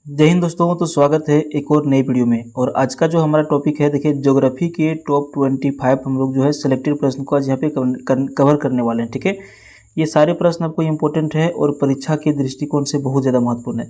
जय हिंद दोस्तों। तो स्वागत है एक और नई वीडियो में। और आज का जो हमारा टॉपिक है, देखिए ज्योग्राफी के टॉप 25 हम लोग जो है सिलेक्टेड प्रश्न को आज यहाँ पे कवर करने वाले हैं। ठीक है, ये सारे प्रश्न आपको इम्पोर्टेंट है और परीक्षा के दृष्टिकोण से बहुत ज़्यादा महत्वपूर्ण है।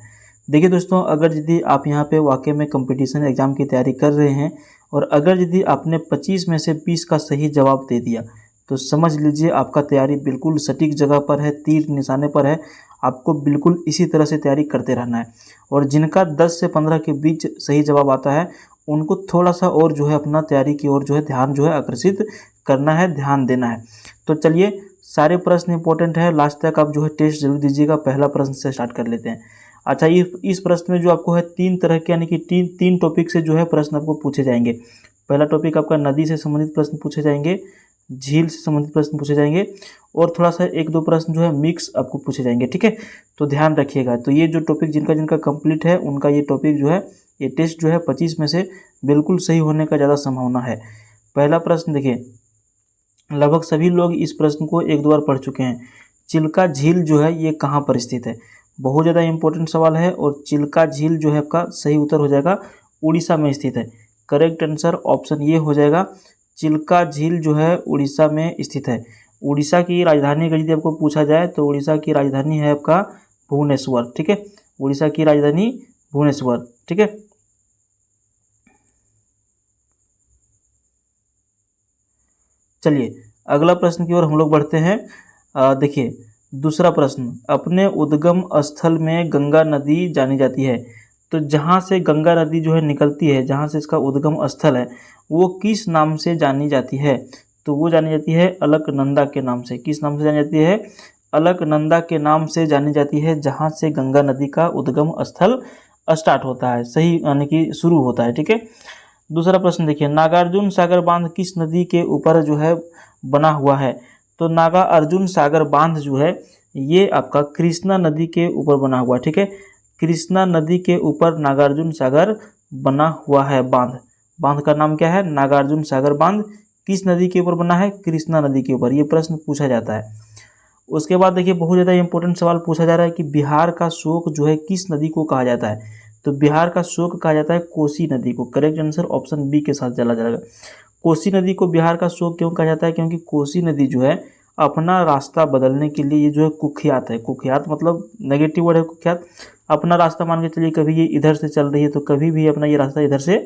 देखिए दोस्तों, अगर यदि आप यहाँ पे वाकई में कंपटीशन एग्जाम की तैयारी कर रहे हैं और अगर यदि आपने 25 में से 20 का सही जवाब दे दिया तो समझ लीजिए आपका तैयारी बिल्कुल सटीक जगह पर है, तीर निशाने पर है। आपको बिल्कुल इसी तरह से तैयारी करते रहना है। और जिनका 10 से 15 के बीच सही जवाब आता है उनको थोड़ा सा और जो है अपना तैयारी की ओर जो है ध्यान जो है आकर्षित करना है, ध्यान देना है। तो चलिए, सारे प्रश्न इंपॉर्टेंट है, लास्ट तक आप जो है टेस्ट जरूर दीजिएगा। पहला प्रश्न से स्टार्ट कर लेते हैं। अच्छा, इस प्रश्न में जो आपको है 3 तरह के यानी कि तीन टॉपिक से जो है प्रश्न आपको पूछे जाएंगे। पहला टॉपिक आपका नदी से संबंधित प्रश्न पूछे जाएंगे, झील से संबंधित प्रश्न पूछे जाएंगे और थोड़ा सा 1-2 प्रश्न जो है मिक्स आपको पूछे जाएंगे। ठीक है, तो ध्यान रखिएगा। तो ये जो टॉपिक जिनका जिनका कंप्लीट है उनका ये टॉपिक जो है, ये टेस्ट जो है 25 में से बिल्कुल सही होने का ज़्यादा संभावना है। पहला प्रश्न देखिए, लगभग सभी लोग इस प्रश्न को 1-2 बार पढ़ चुके हैं। चिल्का झील जो है ये कहाँ पर स्थित है? बहुत ज़्यादा इंपॉर्टेंट सवाल है। और चिल्का झील जो है आपका सही उत्तर हो जाएगा उड़ीसा में स्थित है। करेक्ट आंसर ऑप्शन ये हो जाएगा, चिल्का झील जो है उड़ीसा में स्थित है। उड़ीसा की राजधानी अगर यदि आपको पूछा जाए तो उड़ीसा की राजधानी है आपका भुवनेश्वर। ठीक है, उड़ीसा की राजधानी भुवनेश्वर। ठीक है, चलिए अगला प्रश्न की ओर हम लोग बढ़ते हैं। देखिए दूसरा प्रश्न, अपने उद्गम स्थल में गंगा नदी जानी जाती है। तो जहाँ से गंगा नदी जो है निकलती है, जहाँ से इसका उद्गम स्थल है, वो किस नाम से जानी जाती है? तो वो जानी जाती है अलकनंदा के नाम से। किस नाम से जानी जाती है? अलकनंदा के नाम से जानी जाती है, जहाँ से गंगा नदी का उद्गम स्थल स्टार्ट होता है, सही यानी कि शुरू होता है। ठीक है, दूसरा प्रश्न देखिए, नागार्जुन सागर बांध किस नदी के ऊपर जो है बना हुआ है? तो नागा अर्जुन सागर बांध जो है ये आपका कृष्णा नदी के ऊपर बना हुआ है। ठीक है, कृष्णा नदी के ऊपर नागार्जुन सागर बना हुआ है बांध। बांध का नाम क्या है? नागार्जुन सागर बांध। किस नदी के ऊपर बना है? कृष्णा नदी के ऊपर। ये प्रश्न पूछा जाता है। उसके बाद देखिए, बहुत ज़्यादा इंपॉर्टेंट सवाल पूछा जा रहा है कि बिहार का शोक जो है किस नदी को कहा जाता है? तो बिहार का शोक कहा जाता है कोसी नदी को। करेक्ट आंसर ऑप्शन बी के साथ चला जाएगा। कोसी नदी को बिहार का शोक क्यों कहा जाता है? क्योंकि कोसी नदी जो है अपना रास्ता बदलने के लिए ये जो है कुख्यात है। कुख्यात मतलब नेगेटिव वर्ड है कुख्यात। अपना रास्ता मान के चलिए, कभी ये इधर से चल रही है तो कभी भी अपना ये रास्ता इधर से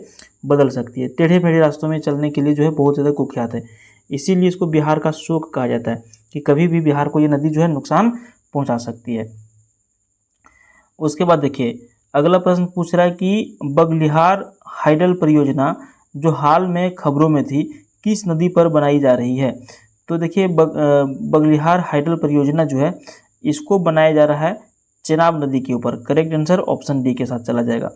बदल सकती है। टेढ़े मेढ़े रास्तों में चलने के लिए जो है बहुत ज़्यादा कुख्यात है, इसीलिए इसको बिहार का शोक कहा जाता है कि कभी भी बिहार को ये नदी जो है नुकसान पहुंचा सकती है। उसके बाद देखिए, अगला प्रश्न पूछ रहा है कि बगलिहार हाइडल परियोजना जो हाल में खबरों में थी किस नदी पर बनाई जा रही है? तो देखिए बगलिहार हाइडल परियोजना जो है इसको बनाया जा रहा है चेनाब नदी के ऊपर। करेक्ट आंसर ऑप्शन डी के साथ चला जाएगा।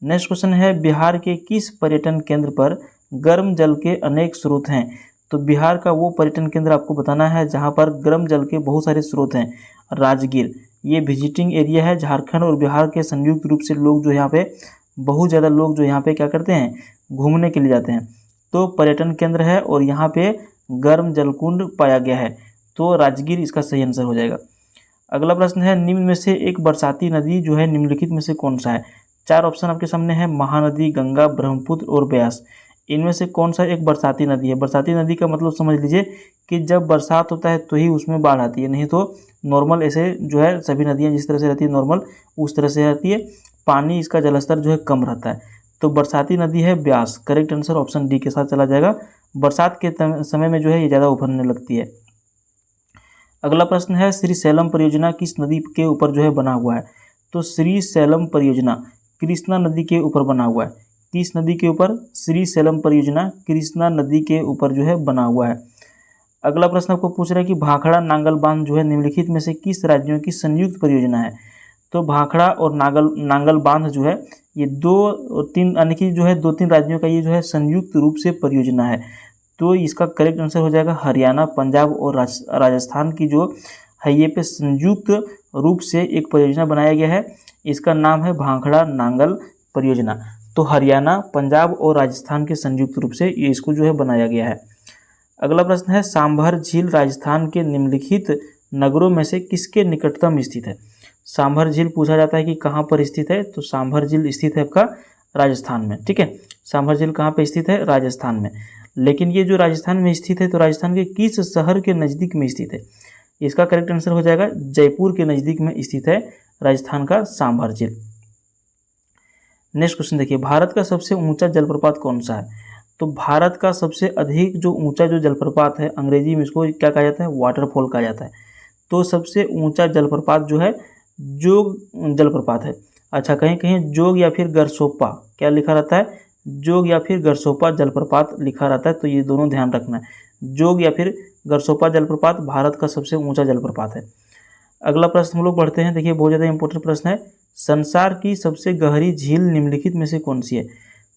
नेक्स्ट क्वेश्चन है, बिहार के किस पर्यटन केंद्र पर गर्म जल के अनेक स्रोत हैं? तो बिहार का वो पर्यटन केंद्र आपको बताना है जहाँ पर गर्म जल के बहुत सारे स्रोत हैं। राजगीर, ये विजिटिंग एरिया है। झारखंड और बिहार के संयुक्त रूप से लोग जो यहाँ पे, बहुत ज़्यादा लोग जो यहाँ पे क्या करते हैं, घूमने के लिए जाते हैं। तो पर्यटन केंद्र है और यहाँ पे गर्म जलकुंड पाया गया है। तो राजगीर इसका सही आंसर हो जाएगा। अगला प्रश्न है, निम्न में से एक बरसाती नदी जो है निम्नलिखित में से कौन सा है? 4 ऑप्शन आपके सामने है, महानदी, गंगा, ब्रह्मपुत्र और ब्यास। इनमें से कौन सा एक बरसाती नदी है? बरसाती नदी का मतलब समझ लीजिए कि जब बरसात होता है तो ही उसमें बाढ़ आती है, नहीं तो नॉर्मल ऐसे जो है सभी नदियाँ जिस तरह से रहती है नॉर्मल उस तरह से रहती है। पानी इसका जलस्तर जो है कम रहता है। तो बरसाती नदी है Beas. Correct answer option D के साथ चला जाएगा। बरसात के समय में जो है ये ज़्यादा उफरने लगती है। अगला प्रश्न है, श्री सैलम परियोजना किस नदी के ऊपर जो है बना हुआ है? तो श्री सैलम परियोजना कृष्णा नदी के ऊपर बना हुआ है। किस नदी के ऊपर? श्री सैलम परियोजना कृष्णा नदी के ऊपर जो है बना हुआ है। अगला प्रश्न आपको पूछ रहा है कि भाखड़ा नांगल बांध जो है निम्नलिखित में से किस राज्यों की संयुक्त परियोजना है? तो भाखड़ा और नांगल बांध जो है ये 2-3 यानी कि जो है 2-3 राज्यों का ये जो है संयुक्त रूप से परियोजना है। तो इसका करेक्ट आंसर हो जाएगा हरियाणा, पंजाब और राजस्थान की जो है ये पे संयुक्त रूप से एक परियोजना बनाया गया है। इसका नाम है भाखड़ा नांगल परियोजना। तो हरियाणा, पंजाब और राजस्थान के संयुक्त रूप से ये इसको जो है बनाया गया है। अगला प्रश्न है, सांभर झील राजस्थान के निम्नलिखित नगरों में से किसके निकटतम स्थित है? सांभर झील पूछा जाता है कि कहाँ पर स्थित है, तो सांभर झील स्थित है आपका राजस्थान में, ठीक है। सांभर झील कहाँ पे स्थित है, राजस्थान में। लेकिन ये जो राजस्थान में स्थित है तो राजस्थान के किस शहर के नज़दीक में स्थित है, इसका करेक्ट आंसर हो जाएगा जयपुर के नज़दीक में स्थित है राजस्थान का सांभर झील। नेक्स्ट क्वेश्चन देखिए, भारत का सबसे ऊंचा जलप्रपात कौन सा है, तो भारत का सबसे अधिक जो ऊंचा जो जलप्रपात है, अंग्रेजी में इसको क्या कहा जाता है, वाटरफॉल कहा जाता है। तो सबसे ऊंचा जलप्रपात जो है जोग जलप्रपात है। अच्छा, कहीं कहीं जोग या फिर गरसोप्पा क्या लिखा रहता है, जोग या फिर गरसोप्पा जलप्रपात लिखा रहता है, तो ये दोनों ध्यान रखना है। जोग या फिर गरसोप्पा जलप्रपात भारत का सबसे ऊंचा जलप्रपात है। अगला प्रश्न हम लोग बढ़ते हैं, देखिए बहुत ज़्यादा इंपॉर्टेंट प्रश्न है। संसार की सबसे गहरी झील निम्नलिखित में से कौन सी है,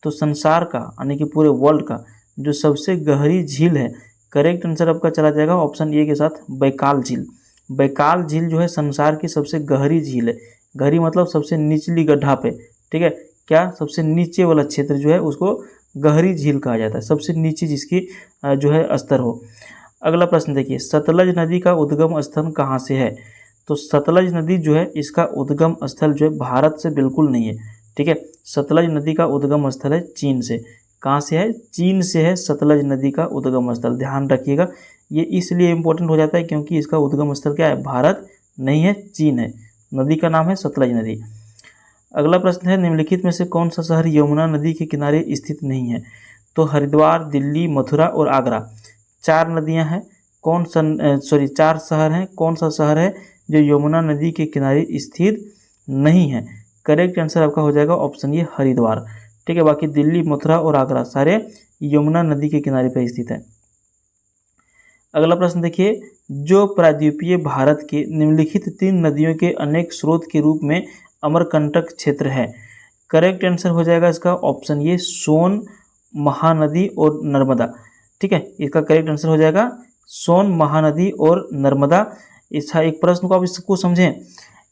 तो संसार का यानी कि पूरे वर्ल्ड का जो सबसे गहरी झील है, करेक्ट आंसर आपका चला जाएगा ऑप्शन ए के साथ, बैकाल झील। बैकाल झील जो है संसार की सबसे गहरी झील है। गहरी मतलब सबसे निचली गड्ढा पे, ठीक है, क्या सबसे नीचे वाला क्षेत्र जो है उसको गहरी झील कहा जाता है, सबसे नीचे जिसकी जो है स्तर हो। अगला प्रश्न देखिए, सतलज नदी का उद्गम स्थल कहाँ से है, तो सतलज नदी जो है इसका उद्गम स्थल जो है भारत से बिल्कुल नहीं है, ठीक है। सतलज नदी का उद्गम स्थल है चीन से। कहाँ से है, चीन से है सतलज नदी का उद्गम स्थल, ध्यान रखिएगा। ये इसलिए इम्पोर्टेंट हो जाता है क्योंकि इसका उद्गम स्थल क्या है, भारत नहीं है, चीन है। नदी का नाम है सतलज नदी। अगला प्रश्न है, निम्नलिखित में से कौन सा शहर यमुना नदी के किनारे स्थित नहीं है, तो हरिद्वार, दिल्ली, मथुरा और आगरा। चार नदियां हैं, कौन सा चार शहर हैं, कौन सा शहर है जो यमुना नदी के किनारे स्थित नहीं है, करेक्ट आंसर आपका हो जाएगा ऑप्शन ये हरिद्वार, ठीक है। बाकी दिल्ली, मथुरा और आगरा सारे यमुना नदी के किनारे पर स्थित है। अगला प्रश्न देखिए, जो प्रायद्वीपीय भारत के निम्नलिखित तीन नदियों के अनेक स्रोत के रूप में अमरकंटक क्षेत्र है, करेक्ट आंसर हो जाएगा इसका ऑप्शन ये सोन, महानदी और नर्मदा, ठीक है। इसका करेक्ट आंसर हो जाएगा सोन, महानदी और नर्मदा। इसका एक प्रश्न को आप इसको समझें,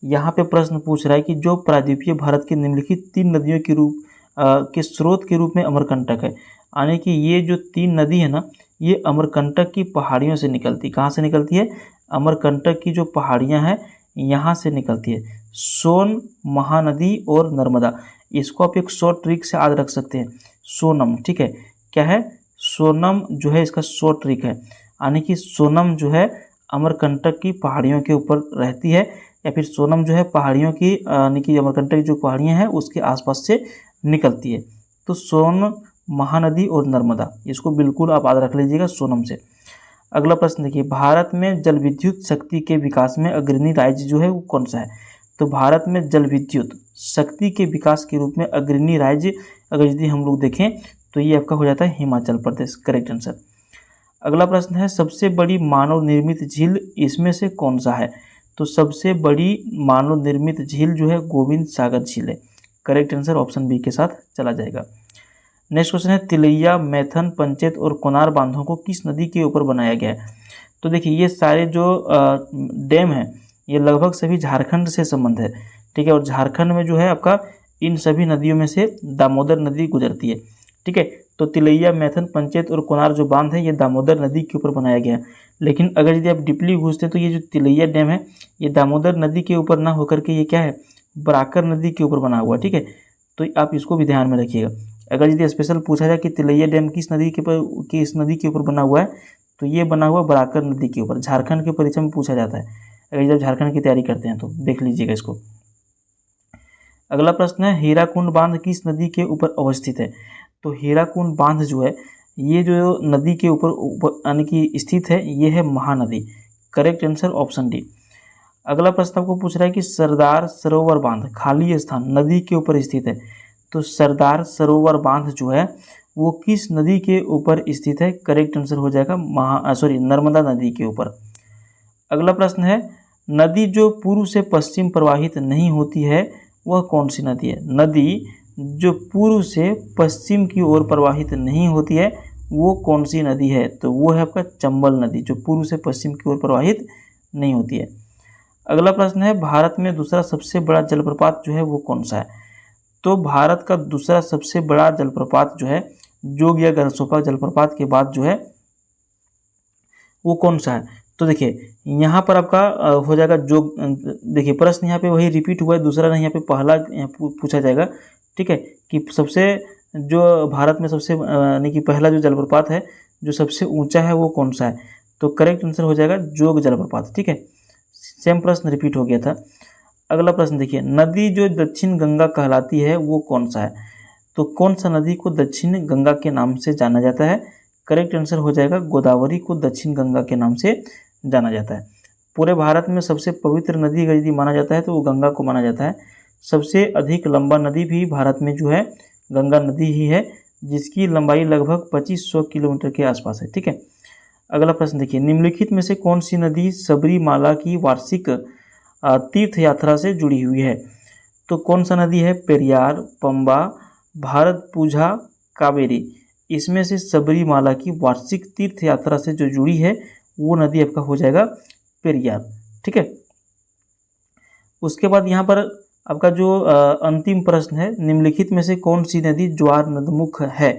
यहाँ पे प्रश्न पूछ रहा है कि जो प्रायद्वीपीय भारत के निम्नलिखित तीन नदियों के रूप के स्रोत के रूप में अमरकंटक है, यानी कि ये जो तीन नदी है ना, ये अमरकंटक की पहाड़ियों से निकलती। कहाँ से निकलती है, अमरकंटक की जो पहाड़ियाँ हैं यहाँ से निकलती है, सोन, महानदी और नर्मदा। इसको आप एक शॉर्ट ट्रिक से याद रख सकते हैं, सोनम, ठीक है। क्या है, सोनम जो है इसका शॉर्ट ट्रिक है, यानी कि सोनम जो है अमरकंटक की पहाड़ियों के ऊपर रहती है, या फिर सोनम जो है पहाड़ियों की यानी कि अमरकंटक की जो पहाड़ियाँ हैं उसके आसपास से निकलती है। तो सोन, महानदी और नर्मदा, इसको बिल्कुल आप याद रख लीजिएगा सोनम से। अगला प्रश्न देखिए, भारत में जल विद्युत शक्ति के विकास में अग्रणी राज्य जो है वो कौन सा है, तो भारत में जल विद्युत शक्ति के विकास के रूप में अग्रणी राज्य अगर यदि हम लोग देखें तो ये आपका हो जाता है हिमाचल प्रदेश, करेक्ट आंसर। अगला प्रश्न है, सबसे बड़ी मानव निर्मित झील इसमें से कौन सा है, तो सबसे बड़ी मानव निर्मित झील जो है गोविंद सागर झील है, करेक्ट आंसर ऑप्शन बी के साथ चला जाएगा। नेक्स्ट क्वेश्चन है, तिलैया, मैथन, पंचेत और कोनार बांधों को किस नदी के ऊपर बनाया गया है, तो देखिए ये सारे जो डैम हैं ये लगभग सभी झारखंड से संबंध है, ठीक है। और झारखंड में जो है आपका इन सभी नदियों में से दामोदर नदी गुजरती है, ठीक है। तो तिलैया, मैथन, पंचेत और कोनार जो बांध है ये दामोदर नदी के ऊपर बनाया गया है। लेकिन अगर यदि आप डीपली घुसते हैं तो ये जो तिलैया डैम है ये दामोदर नदी के ऊपर ना होकर के ये क्या है, बराकर नदी के ऊपर बना हुआ, ठीक है। तो आप इसको भी ध्यान में रखिएगा। अगर यदि स्पेशल पूछा जाए कि तिलैया डैम किस नदी के ऊपर, किस नदी के ऊपर बना हुआ है, तो ये बना हुआ बराकर नदी के ऊपर। झारखंड के परीक्षा में पूछा जाता है, अगर जब झारखंड की तैयारी करते हैं तो देख लीजिएगा इसको। अगला प्रश्न है, हीराकुंड बांध किस नदी के ऊपर अवस्थित है, तो हीराकुंड बांध जो है ये जो नदी के ऊपर यानी कि स्थित है ये है Mahanadi, correct answer option D. अगला प्रश्न आपको पूछ रहा है कि सरदार सरोवर बांध खाली स्थान नदी के ऊपर स्थित है, तो सरदार सरोवर बांध जो है वो किस नदी के ऊपर स्थित है, करेक्ट आंसर हो जाएगा नर्मदा नदी के ऊपर। अगला प्रश्न है, नदी जो पूर्व से पश्चिम प्रवाहित नहीं होती है वह कौन सी नदी है, नदी जो पूर्व से पश्चिम की ओर प्रवाहित नहीं होती है वो कौन सी नदी है, तो वो है आपका चंबल नदी, जो पूर्व से पश्चिम की ओर प्रवाहित नहीं होती है। अगला प्रश्न है, भारत में दूसरा सबसे बड़ा जलप्रपात जो है वो कौन सा है, तो भारत का दूसरा सबसे बड़ा जलप्रपात जो है जोग या गरसोपा जलप्रपात के बाद जो है वो कौन सा है, तो देखिए यहाँ पर आपका हो जाएगा जो देखिए प्रश्न यहाँ पे वही रिपीट हुआ है, दूसरा नहीं, यहाँ पे पहला यहाँ पूछा जाएगा, ठीक है, कि सबसे जो भारत में सबसे यानी कि पहला जो जलप्रपात है जो सबसे ऊंचा है वो कौन सा है, तो करेक्ट आंसर हो जाएगा जोग जलप्रपात, ठीक है। सेम प्रश्न रिपीट हो गया था। अगला प्रश्न देखिए, नदी जो दक्षिण गंगा कहलाती है वो कौन सा है, तो कौन सा नदी को दक्षिण गंगा के नाम से जाना जाता है, करेक्ट आंसर हो जाएगा गोदावरी को दक्षिण गंगा के नाम से जाना जाता है। पूरे भारत में सबसे पवित्र नदी अगर यदि माना जाता है तो वो गंगा को माना जाता है। सबसे अधिक लंबा नदी भी भारत में जो है गंगा नदी ही है, जिसकी लंबाई लगभग 2500 किलोमीटर के आसपास है, ठीक है। अगला प्रश्न देखिए, निम्नलिखित में से कौन सी नदी सबरीमाला की वार्षिक तीर्थ यात्रा से जुड़ी हुई है, तो कौन सा नदी है, पेरियार, पंबा, भारतपुझा, कावेरी। इसमें से सबरीमाला की वार्षिक तीर्थ यात्रा से जो जुड़ी है वो नदी आपका हो जाएगा पेरियार, ठीक है। उसके बाद यहाँ पर आपका जो अंतिम प्रश्न है, निम्नलिखित में से कौन सी नदी ज्वार नदमुख है,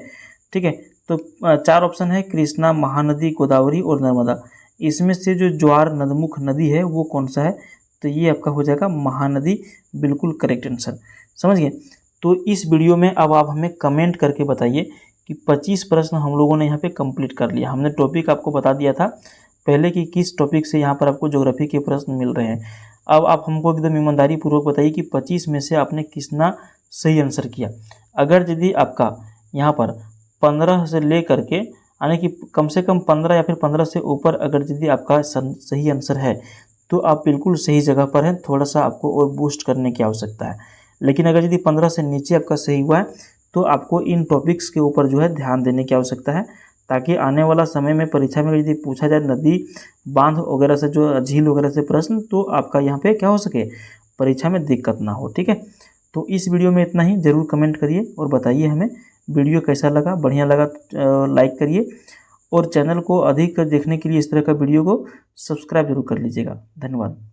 ठीक है। तो 4 ऑप्शन है, कृष्णा, महानदी, गोदावरी और नर्मदा। इसमें से जो ज्वार नदमुख नदी है वो कौन सा है, तो ये आपका हो जाएगा महानदी, बिल्कुल करेक्ट आंसर, समझ गए। तो इस वीडियो में अब आप हमें कमेंट करके बताइए कि 25 प्रश्न हम लोगों ने यहाँ पे कंप्लीट कर लिया। हमने टॉपिक आपको बता दिया था पहले कि किस टॉपिक से यहाँ पर आपको ज्योग्राफी के प्रश्न मिल रहे हैं। अब आप हमको एकदम ईमानदारी पूर्वक बताइए कि 25 में से आपने कितना सही आंसर किया। अगर यदि आपका यहाँ पर 15 से ले करके यानी कि कम से कम 15 या फिर 15 से ऊपर अगर यदि आपका सही आंसर है तो आप बिल्कुल सही जगह पर हैं, थोड़ा सा आपको और बूस्ट करने की आवश्यकता है। लेकिन अगर यदि 15 से नीचे आपका सही हुआ है तो आपको इन टॉपिक्स के ऊपर जो है ध्यान देने की आवश्यकता है, ताकि आने वाला समय में परीक्षा में यदि पूछा जाए नदी, बांध वगैरह से, जो झील वगैरह से प्रश्न, तो आपका यहाँ पे क्या हो सके, परीक्षा में दिक्कत ना हो, ठीक है। तो इस वीडियो में इतना ही। ज़रूर कमेंट करिए और बताइए हमें वीडियो कैसा लगा। बढ़िया लगा लाइक करिए और चैनल को अधिक देखने के लिए इस तरह का वीडियो को सब्सक्राइब जरूर कर लीजिएगा। धन्यवाद।